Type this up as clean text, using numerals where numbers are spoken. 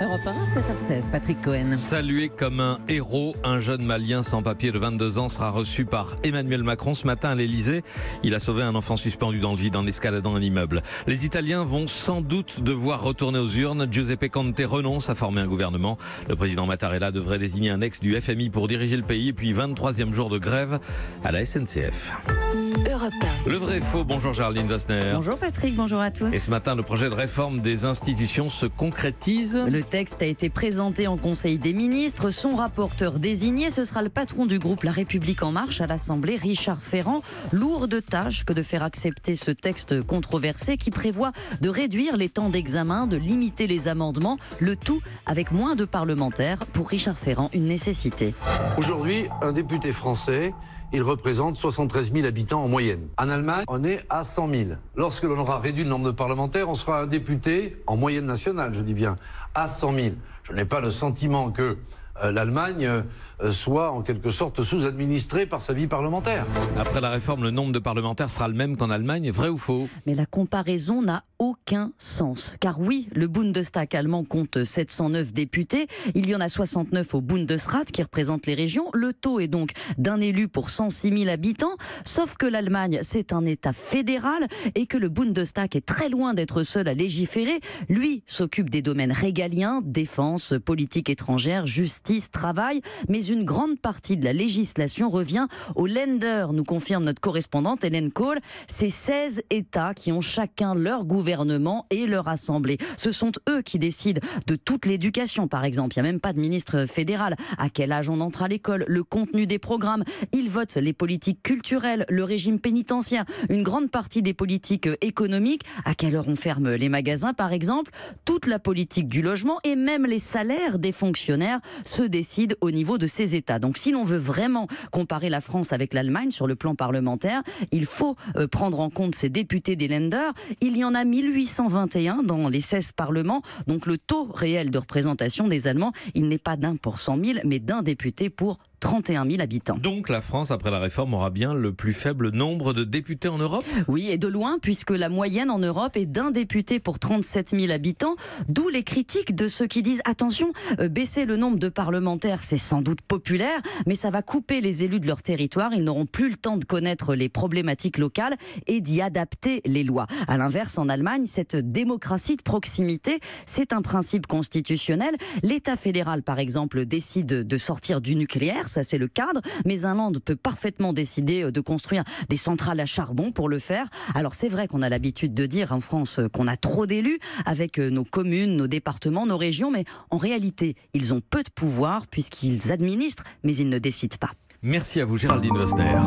Europe 1, 7h16, Patrick Cohen. Salué comme un héros, un jeune Malien sans papier de 22 ans sera reçu par Emmanuel Macron ce matin à l'Elysée. Il a sauvé un enfant suspendu dans le vide en escaladant un immeuble. Les Italiens vont sans doute devoir retourner aux urnes. Giuseppe Conte renonce à former un gouvernement. Le président Mattarella devrait désigner un ex du FMI pour diriger le pays. Et puis 23e jour de grève à la SNCF. Europe 1. Le vrai faux, bonjour Géraldine Wassner. Bonjour Patrick, bonjour à tous. Et ce matin, le projet de réforme des institutions se concrétise. Le texte a été présenté en Conseil des ministres. Son rapporteur désigné, ce sera le patron du groupe La République En Marche à l'Assemblée, Richard Ferrand. Lourde tâche que de faire accepter ce texte controversé qui prévoit de réduire les temps d'examen, de limiter les amendements, le tout avec moins de parlementaires. Pour Richard Ferrand, une nécessité. Aujourd'hui, un député français, il représente 73 000 habitants en moyenne. En Allemagne, on est à 100 000. Lorsque l'on aura réduit le nombre de parlementaires, on sera un député, en moyenne nationale, je dis bien, à 100 000. Je n'ai pas le sentiment que l'Allemagne soit en quelque sorte sous-administrée par sa vie parlementaire. Après la réforme, le nombre de parlementaires sera le même qu'en Allemagne, vrai ou faux? Mais la comparaison n'a aucun sens. Car oui, le Bundestag allemand compte 709 députés. Il y en a 69 au Bundesrat qui représente les régions. Le taux est donc d'un élu pour 106 000 habitants. Sauf que l'Allemagne, c'est un État fédéral et que le Bundestag est très loin d'être seul à légiférer. Lui s'occupe des domaines régaliens, défense, politique étrangère, justice, travail. Mais une grande partie de la législation revient aux Länder, nous confirme notre correspondante Hélène Kohl. C'est 16 États qui ont chacun leur gouvernement et leur assemblée. Ce sont eux qui décident de toute l'éducation, par exemple. Il n'y a même pas de ministre fédéral. À quel âge on entre à l'école, le contenu des programmes. Ils votent les politiques culturelles, le régime pénitentiaire, une grande partie des politiques économiques. À quelle heure on ferme les magasins, par exemple. Toute la politique du logement et même les salaires des fonctionnaires se décident au niveau de ces États. Donc si l'on veut vraiment comparer la France avec l'Allemagne sur le plan parlementaire, il faut prendre en compte ces députés des Länder. Il y en a 1821 dans les 16 parlements. Donc le taux réel de représentation des Allemands, il n'est pas d'un pour 100 000, mais d'un député pour 31 000 habitants. Donc la France, après la réforme, aura bien le plus faible nombre de députés en Europe? Oui, et de loin, puisque la moyenne en Europe est d'un député pour 37 000 habitants, d'où les critiques de ceux qui disent « Attention, baisser le nombre de parlementaires, c'est sans doute populaire, mais ça va couper les élus de leur territoire, ils n'auront plus le temps de connaître les problématiques locales et d'y adapter les lois. » À l'inverse, en Allemagne, cette démocratie de proximité, c'est un principe constitutionnel. L'État fédéral, par exemple, décide de sortir du nucléaire, ça c'est le cadre, mais un land peut parfaitement décider de construire des centrales à charbon pour le faire. Alors c'est vrai qu'on a l'habitude de dire en France qu'on a trop d'élus avec nos communes, nos départements, nos régions, mais en réalité, ils ont peu de pouvoir puisqu'ils administrent, mais ils ne décident pas. Merci à vous Géraldine Wassner.